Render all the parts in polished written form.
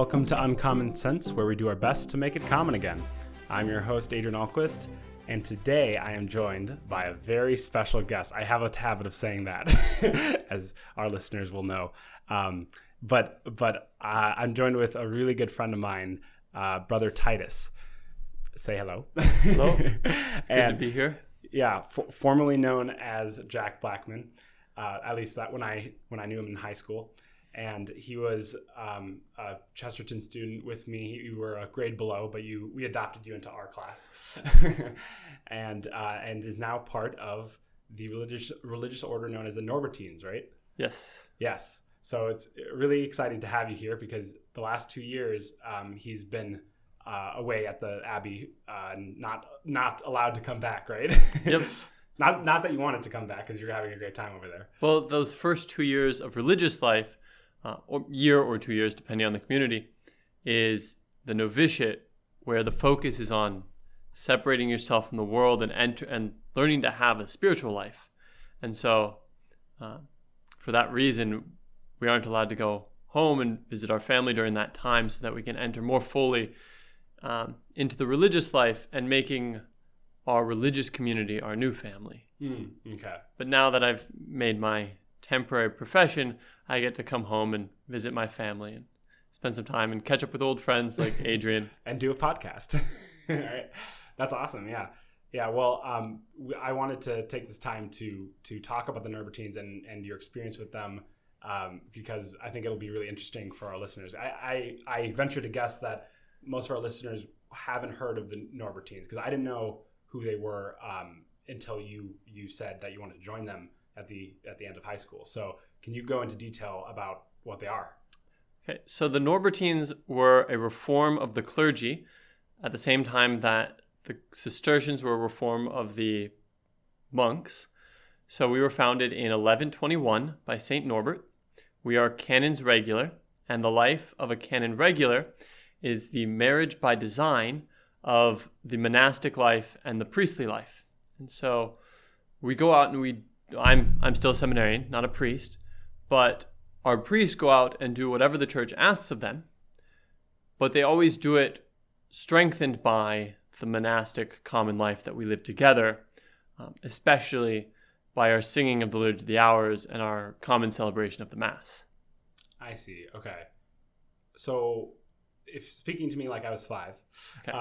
Welcome to Uncommon Sense, where we do our best to make it common again. I'm your host, Adrian Ahlquist, and today I am joined by a very special guest. I have a habit of saying that, as our listeners will know. But I'm joined with a really good friend of mine, Brother Titus. Say hello. Hello. It's good to be here. Yeah, formerly known as Jack Blackman, at least that when I knew him in high school. And he was a Chesterton student with me. You were a grade below, but we adopted you into our class, and is now part of the religious order known as the Norbertines, right? Yes. Yes. So it's really exciting to have you here because the last 2 years he's been away at the Abbey, not allowed to come back, right? Yep. Not that you wanted to come back because you're having a great time over there. Well, those first 2 years of religious life, or year or 2 years, depending on the community, is the novitiate, where the focus is on separating yourself from the world and learning to have a spiritual life. And so, for that reason, we aren't allowed to go home and visit our family during that time, so that we can enter more fully into the religious life and making our religious community our new family. Okay. But now that I've made my temporary profession, I get to come home and visit my family and spend some time and catch up with old friends like Adrian. And do a podcast. All right. That's awesome. Yeah. Yeah. Well, I wanted to take this time to talk about the Norbertines and your experience with them, because I think it'll be really interesting for our listeners. I venture to guess that most of our listeners haven't heard of the Norbertines because I didn't know who they were until you said that you wanted to join them at the end of high school. So can you go into detail about what they are? Okay, so the Norbertines were a reform of the clergy at the same time that the Cistercians were a reform of the monks. So we were founded in 1121 by St. Norbert. We are canons regular, and the life of a canon regular is the marriage by design of the monastic life and the priestly life. And so we go out and I'm still a seminarian, not a priest, but our priests go out and do whatever the church asks of them, but they always do it strengthened by the monastic common life that we live together, especially by our singing of the Liturgy of the Hours and our common celebration of the Mass. I see. Okay. So if speaking to me like I was 5, okay.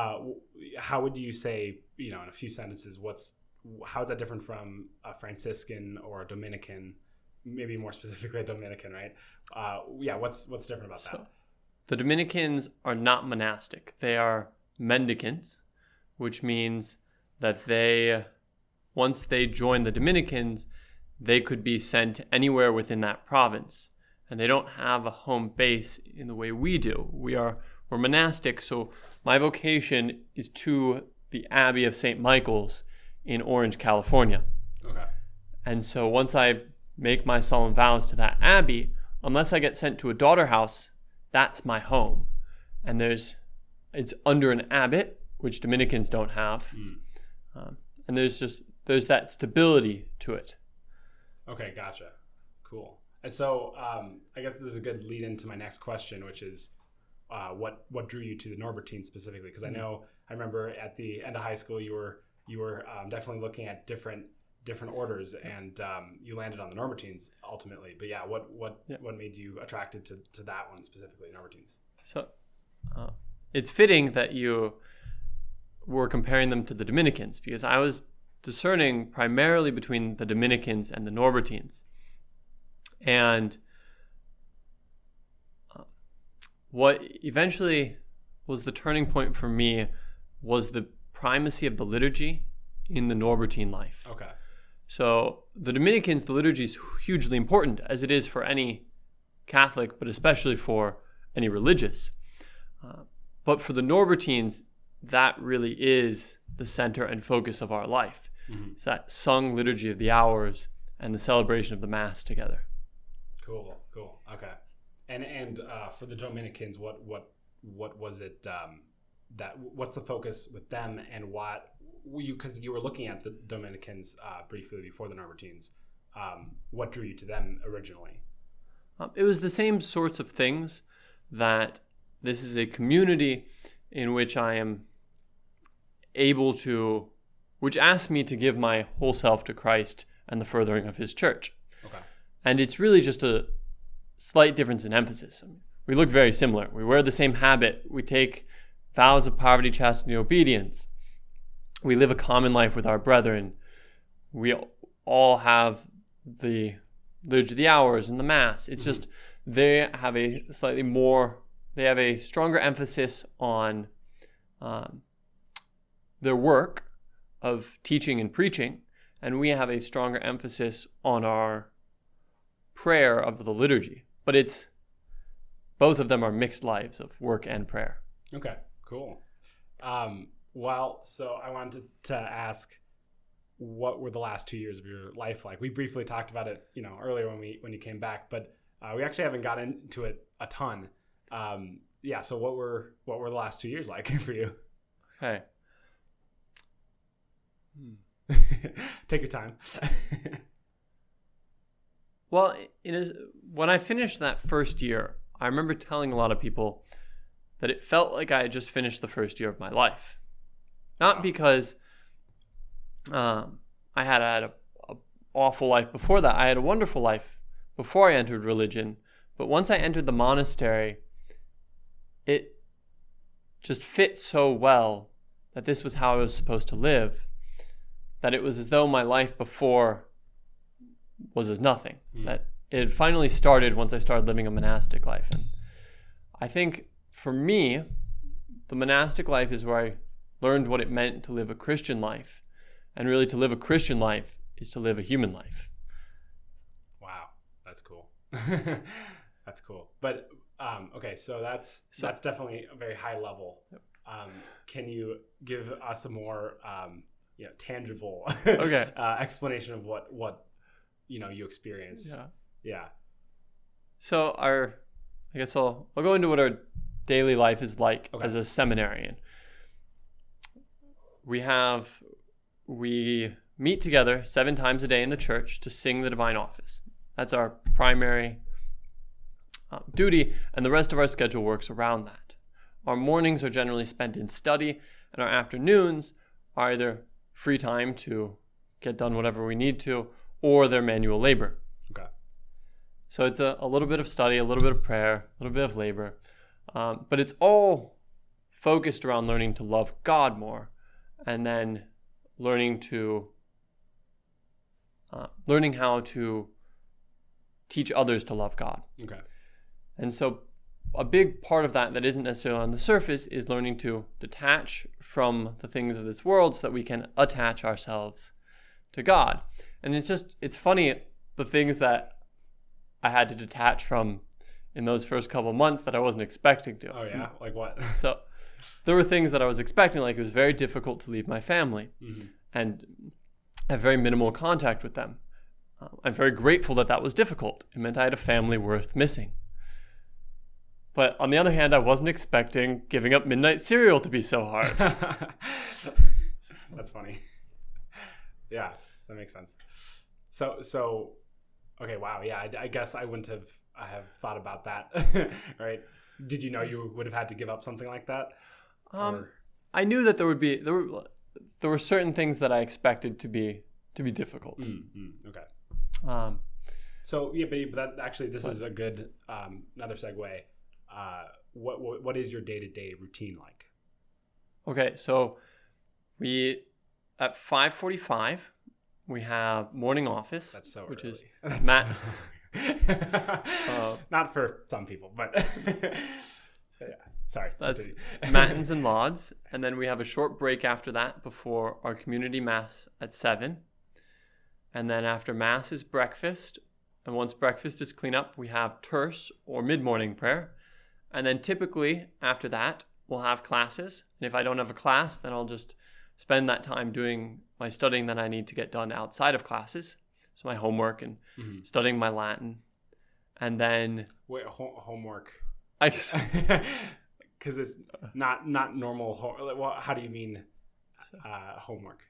How would you say, in a few sentences, how is that different from a Franciscan or a Dominican, maybe more specifically a Dominican, right? What's different about that? The Dominicans are not monastic. They are mendicants, which means that once they join the Dominicans, they could be sent anywhere within that province. And they don't have a home base in the way we do. We're monastic, so my vocation is to the Abbey of St. Michael's in Orange, California. Okay. And so once I make my solemn vows to that abbey, unless I get sent to a daughter house, that's my home. And it's under an abbot, which Dominicans don't have. And there's that stability to it. Okay, gotcha. Cool. And so I guess this is a good lead into my next question, which is what drew you to the Norbertines specifically? Because I remember at the end of high school you were definitely looking at different orders, and you landed on the Norbertines ultimately. But yeah, what made you attracted to that one specifically, Norbertines? So it's fitting that you were comparing them to the Dominicans, because I was discerning primarily between the Dominicans and the Norbertines. And what eventually was the turning point for me was the primacy of the liturgy in the Norbertine life. Okay. So the Dominicans, the liturgy is hugely important, as it is for any Catholic, but especially for any religious. But for the Norbertines, that really is the center and focus of our life. Mm-hmm. It's that sung Liturgy of the Hours and the celebration of the Mass together. Cool. Okay. And for the Dominicans, what was it? What's the focus with them, and because you were looking at the Dominicans briefly before the Norbertines, what drew you to them originally? It was the same sorts of things that this is a community in which I am able to, which asks me to give my whole self to Christ and the furthering of his church. Okay. And it's really just a slight difference in emphasis. We look very similar. We wear the same habit. We take vows of poverty, chastity, and obedience. We live a common life with our brethren. We all have the Liturgy of the Hours and the Mass. It's just they have a stronger emphasis on their work of teaching and preaching, and we have a stronger emphasis on our prayer of the liturgy. But both of them are mixed lives of work and prayer. Okay, cool. So I wanted to ask, what were the last 2 years of your life like? We briefly talked about it, earlier when you came back, but we actually haven't got into it a ton. So what were the last 2 years like for you? Okay. Take your time. Well, when I finished that first year, I remember telling a lot of people that it felt like I had just finished the first year of my life. Not because I had an awful life before that. I had a wonderful life before I entered religion. But once I entered the monastery, it just fit so well that this was how I was supposed to live, that it was as though my life before was as nothing. That it had finally started once I started living a monastic life. And I think for me, the monastic life is where I learned what it meant to live a Christian life. And really, to live a Christian life is to live a human life. Wow, that's cool. That's cool. But okay, so that's definitely a very high level. Yep. Can you give us a more tangible explanation of what you experienced? Yeah. So I guess I'll go into what our daily life is like as a seminarian. We meet together 7 times a day in the church to sing the divine office. That's our primary duty, and the rest of our schedule works around that. Our mornings are generally spent in study, and our afternoons are either free time to get done whatever we need to, or their manual labor. Okay. So it's a little bit of study, a little bit of prayer, a little bit of labor, but it's all focused around learning to love God more, and then learning how to teach others to love God. Okay. And so a big part of that isn't necessarily on the surface is learning to detach from the things of this world so that we can attach ourselves to God. And it's funny, the things that I had to detach from in those first couple of months that I wasn't expecting to. Oh yeah? Like what? So there were things that I was expecting, like it was very difficult to leave my family and have very minimal contact with them. I'm very grateful that was difficult. It meant I had a family worth missing. But on the other hand, I wasn't expecting giving up midnight cereal to be so hard. That's funny. Yeah, that makes sense. So okay, wow, yeah, I guess I wouldn't have thought about that, right? Did you know you would have had to give up something like that? I knew that there were certain things that I expected to be difficult. Okay. So yeah, but that actually, this is a good another segue. What is your day-to-day routine like? Okay, so at 5:45 we have morning office. That's so which early. Is That's Matt. Not for some people, but yeah. Sorry. That's matins and lauds, and then we have a short break after that before our community mass at 7, and then after mass is breakfast, and once breakfast is clean up, we have terce or mid-morning prayer, and then typically after that we'll have classes, and if I don't have a class, then I'll just spend that time doing my studying that I need to get done outside of classes, so my homework and studying my Latin, and then homework. I because it's not normal. Well, how do you mean homework?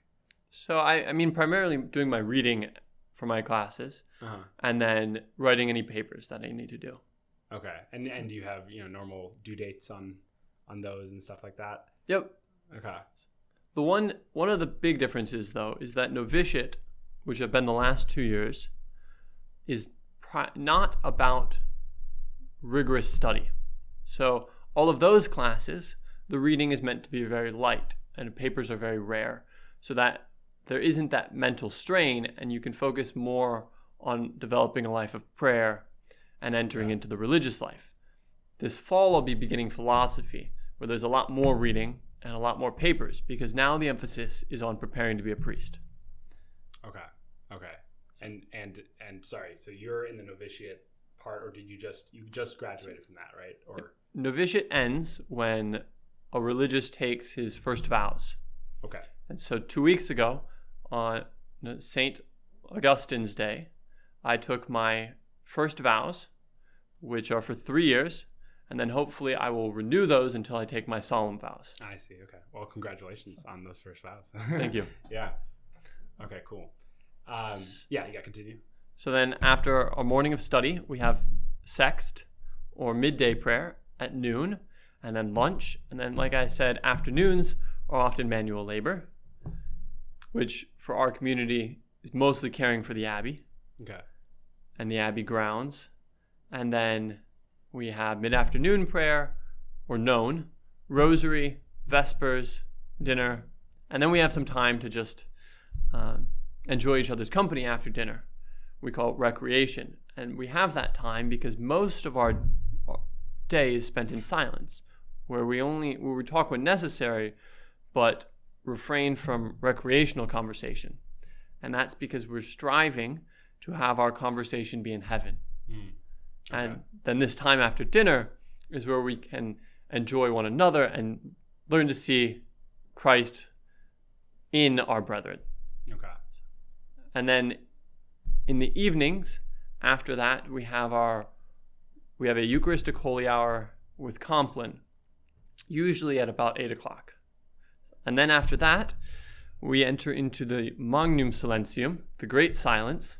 So I mean primarily doing my reading for my classes, and then writing any papers that I need to do. Okay. And do you have, normal due dates on those and stuff like that? Yep. Okay. One of the big differences, though, is that novitiate, which have been the last 2 years, is not about rigorous study. So all of those classes, the reading is meant to be very light and papers are very rare, so that there isn't that mental strain and you can focus more on developing a life of prayer and entering into the religious life. This fall I'll be beginning philosophy, where there's a lot more reading and a lot more papers, because now the emphasis is on preparing to be a priest. Okay. And sorry, so you're in the novitiate part, or did you just graduated from that, right? Or novitiate ends when a religious takes his first vows. Okay. And so 2 weeks ago, on St. Augustine's Day, I took my first vows, which are for 3 years, and then hopefully I will renew those until I take my solemn vows. I see. Okay. Well, congratulations on those first vows. Thank you. Yeah. Okay, cool. Yeah, you got to continue. So then after a morning of study, we have sext or midday prayer at noon, and then lunch. And then, like I said, afternoons are often manual labor, which for our community is mostly caring for the Abbey. Okay. And the Abbey grounds. And then we have mid-afternoon prayer or none, rosary, vespers, dinner, and then we have some time to just enjoy each other's company after dinner. We call it recreation. And we have that time because most of our day is spent in silence, where we talk when necessary, but refrain from recreational conversation. And that's because we're striving to have our conversation be in heaven. Okay. And then this time after dinner is where we can enjoy one another and learn to see Christ in our brethren. Okay. And then in the evenings, after that, we have a Eucharistic Holy Hour with Compline, usually at about 8 o'clock. And then after that, we enter into the Magnum Silentium, the Great Silence,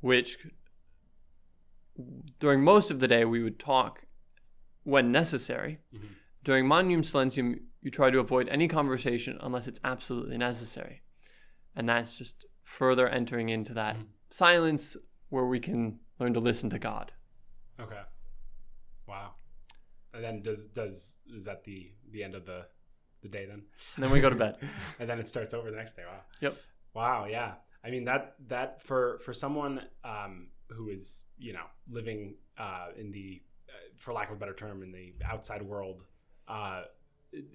which during most of the day we would talk when necessary. Mm-hmm. During Magnum Silentium, you try to avoid any conversation unless it's absolutely necessary. And that's just further entering into that silence where we can learn to listen to God. Okay. Wow. And then is that the end of the day then? And then we go to bed. And then it starts over the next day. Wow. Yep. Wow. Yeah. I mean, that for someone who is, living in the, for lack of a better term, in the outside world,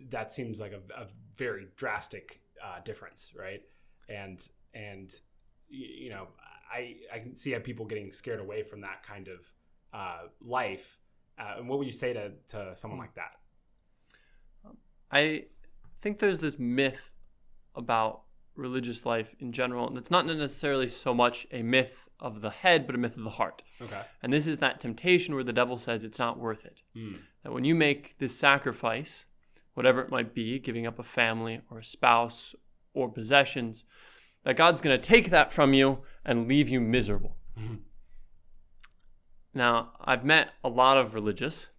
that seems like a very drastic difference, right? And I can see how people getting scared away from that kind of life. And what would you say to someone like that? I think there's this myth about religious life in general, and it's not necessarily so much a myth of the head, but a myth of the heart. Okay. And this is that temptation where the devil says it's not worth it. That when you make this sacrifice, whatever it might be, giving up a family or a spouse or possessions, that God's going to take that from you and leave you miserable. Mm-hmm. Now, I've met a lot of religious,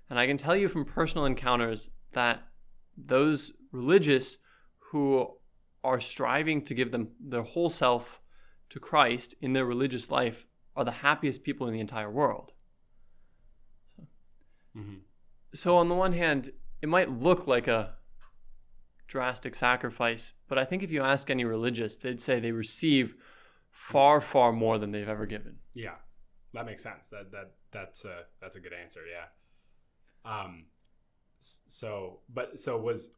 and I can tell you from personal encounters that those religious who are striving to give them their whole self to Christ in their religious life are the happiest people in the entire world. So on the one hand, it might look like a drastic sacrifice, but I think if you ask any religious, they'd say they receive far, far more than they've ever given. Yeah, that makes sense. That's a good answer. Yeah. So was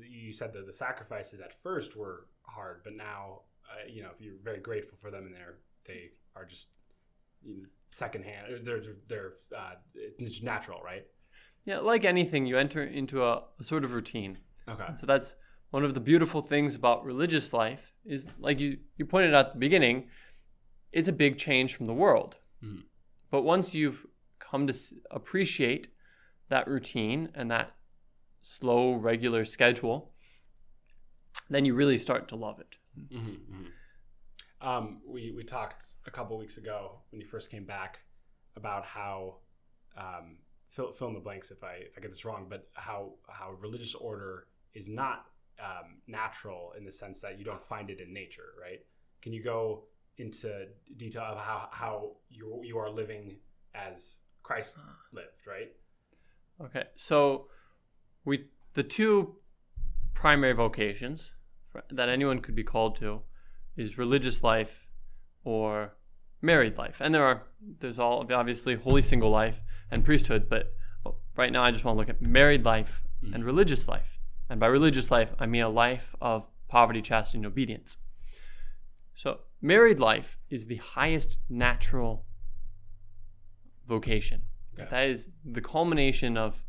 you said that the sacrifices at first were hard, but now you're very grateful for them, and they are just secondhand. They're it's natural, right? Yeah, like anything, you enter into a sort of routine. Okay. So that's one of the beautiful things about religious life is, like you pointed out at the beginning, it's a big change from the world. Mm-hmm. But once you've come to appreciate that routine and that slow, regular schedule, then you really start to love it. Mm-hmm, mm-hmm. We talked a couple weeks ago when you first came back about how fill in the blanks if I get this wrong, but how religious order is not natural in the sense that you don't find it in nature, right? Can you go into detail of how you are living as Christ lived, right? Okay, so the two primary vocations that anyone could be called to is religious life or married life. And there's all obviously holy single life and priesthood, but right now I just want to look at married life and religious life. And by religious life, I mean a life of poverty, chastity, and obedience. So married life is the highest natural vocation. Okay. That is the culmination of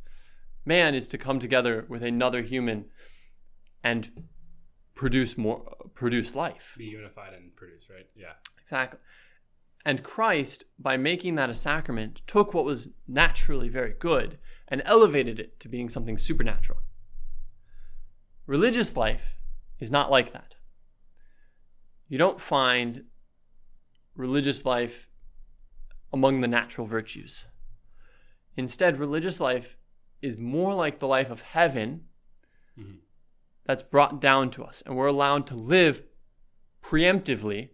man, is to come together with another human and produce life. Be unified and produce, right? Yeah. Exactly. And Christ, by making that a sacrament, took what was naturally very good and elevated it to being something supernatural. Religious life is not like that. You don't find religious life among the natural virtues. Instead, religious life is more like the life of heaven that's brought down to us, and we're allowed to live preemptively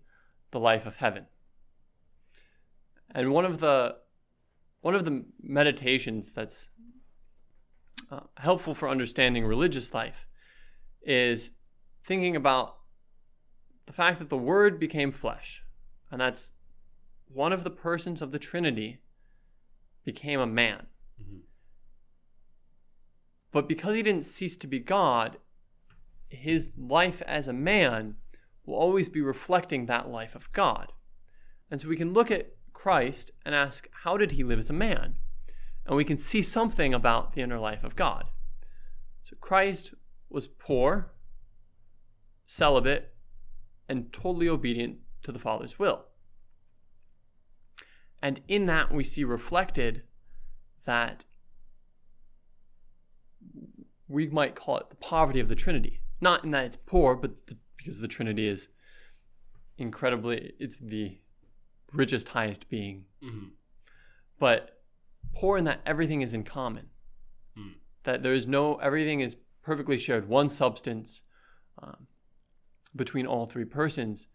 the life of heaven. And one of the meditations that's helpful for understanding religious life is thinking about the fact that the Word became flesh, and that's one of the persons of the Trinity became a man. But because he didn't cease to be God, his life as a man will always be reflecting that life of God. And so we can look at Christ and ask, how did he live as a man? And we can see something about the inner life of God. So Christ was poor, celibate, and totally obedient to the Father's will. And in that we see reflected that we might call it the poverty of the Trinity. Not in that it's poor, but because the Trinity is it's the richest, highest being. But poor in that everything is in common. That everything is perfectly shared, one substance between all three persons.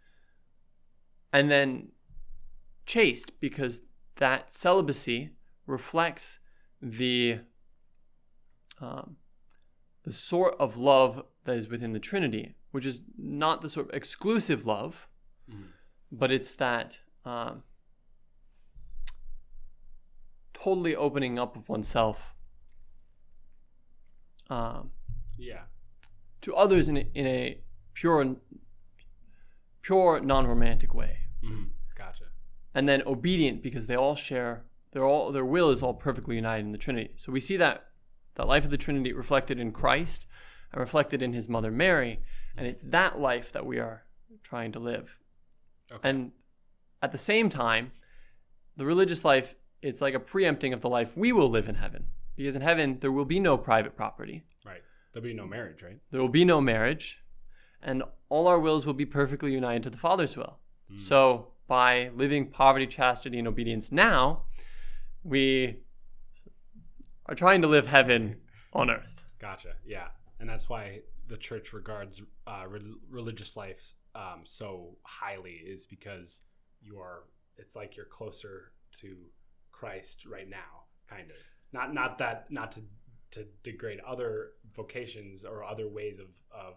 And then chaste, because that celibacy reflects the sort of love that is within the Trinity, which is not the sort of exclusive love, but it's that totally opening up of oneself to others in a pure non-romantic way. Gotcha. And then obedient, because they all share their will is all perfectly united in the Trinity. So we see that life of the Trinity reflected in Christ and reflected in his mother Mary, and it's that life that we are trying to live. Okay. And at the same time, the religious life, it's like a preempting of the life we will live in heaven, because in heaven there will be no private property. Right. There'll be no marriage, right? There will be no marriage, and all our wills will be perfectly united to the Father's will. So by living poverty, chastity, and obedience now, we are trying to live heaven on earth. Gotcha. Yeah. And that's why the church regards religious life so highly, is because it's like you're closer to Christ right now, kind of. Not to degrade other vocations or other ways of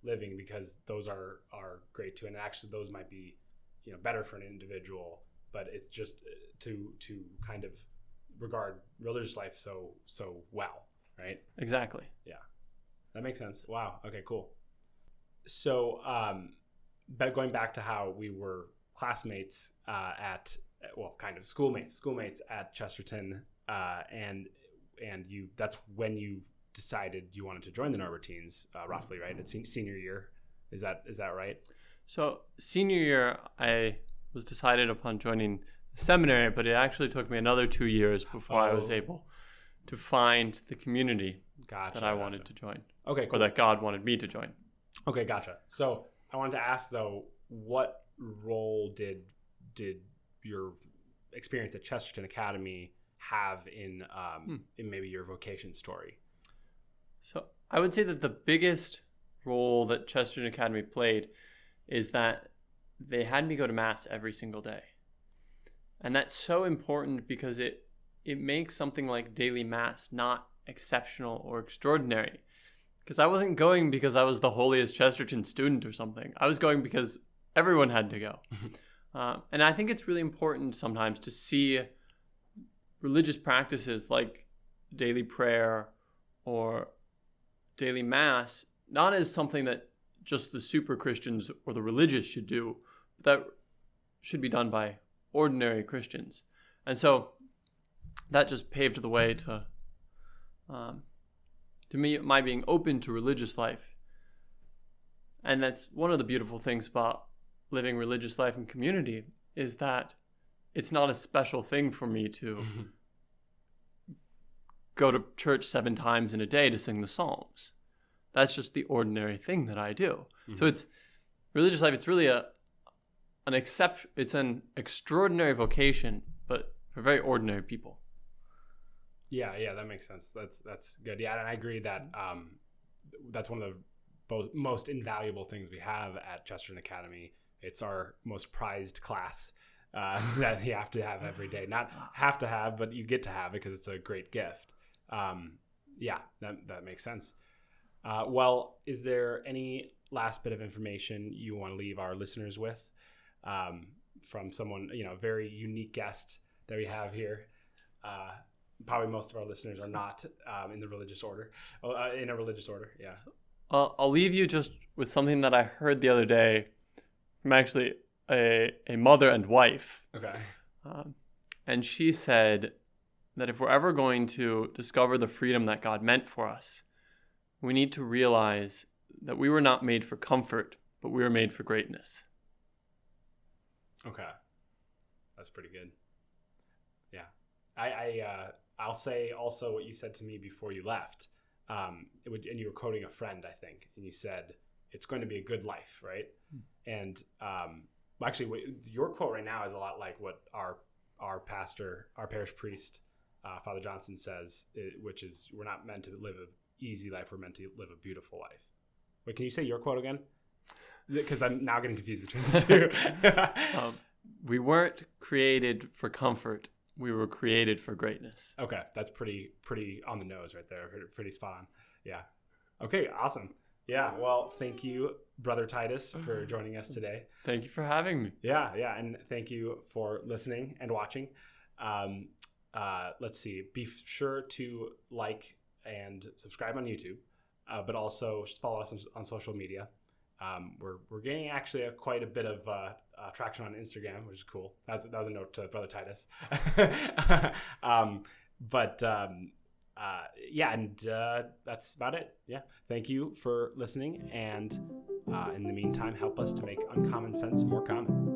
living, because those are great too, and actually those might be better for an individual, but it's just to kind of regard religious life so well, right? Exactly. Yeah, that makes sense. Wow. Okay, cool. So but going back to how we were classmates kind of schoolmates at Chesterton, and that's when you decided you wanted to join the Norbertines, roughly, right? It's senior year. Is that right? So senior year, I was decided upon joining the seminary, but it actually took me another 2 years before I was able to find the community that I wanted to join. Okay, cool. Or that God wanted me to join. Okay, gotcha. So I wanted to ask, though, what role did your experience at Chesterton Academy have in maybe your vocation story? So I would say that the biggest role that Chesterton Academy played is that they had me go to Mass every single day. And that's so important because it makes something like daily Mass not exceptional or extraordinary. Because I wasn't going because I was the holiest Chesterton student or something. I was going because everyone had to go. And I think it's really important sometimes to see religious practices like daily prayer or daily Mass not as something that just the super Christians or the religious should do, but that should be done by ordinary Christians. And so that just paved the way to me, my being open to religious life. And that's one of the beautiful things about living religious life in community, is that it's not a special thing for me to go to church 7 times in a day to sing the Psalms. That's just the ordinary thing that I do. So it's religious life. It's really it's an extraordinary vocation, but for very ordinary people. Yeah, that makes sense. That's good. Yeah, and I agree that that's one of the most invaluable things we have at Chesterton Academy. It's our most prized class that you have to have every day. Not have to have, but you get to have it because it's a great gift. Yeah, that makes sense. Well, is there any last bit of information you want to leave our listeners with from someone, very unique guest that we have here? Probably most of our listeners are not in a religious order. Yeah. I'll leave you just with something that I heard the other day from actually a mother and wife. Okay. And she said that if we're ever going to discover the freedom that God meant for us, we need to realize that we were not made for comfort, but we were made for greatness. Okay. That's pretty good. Yeah. I'll say also what you said to me before you left. And you were quoting a friend, I think, and you said, it's going to be a good life, right? And actually, your quote right now is a lot like what our pastor, our parish priest, Father Johnson says, which is, we're not meant to live an easy life, we're meant to live a beautiful life. Wait, can you say your quote again? Because I'm now getting confused between the two. We weren't created for comfort. We were created for greatness. Okay, that's pretty on the nose right there. Pretty spot on. Yeah. Okay, awesome. Yeah, well, thank you, Brother Titus, for joining us today. Thank you for having me. Yeah, and thank you for listening and watching. Let's see. Be sure to like and subscribe on YouTube, but also follow us on social media. We're getting actually quite a bit of traction on Instagram, which is cool. That was a note to Brother Titus. Yeah, and that's about it. Yeah, thank you for listening, and in the meantime, help us to make uncommon sense more common.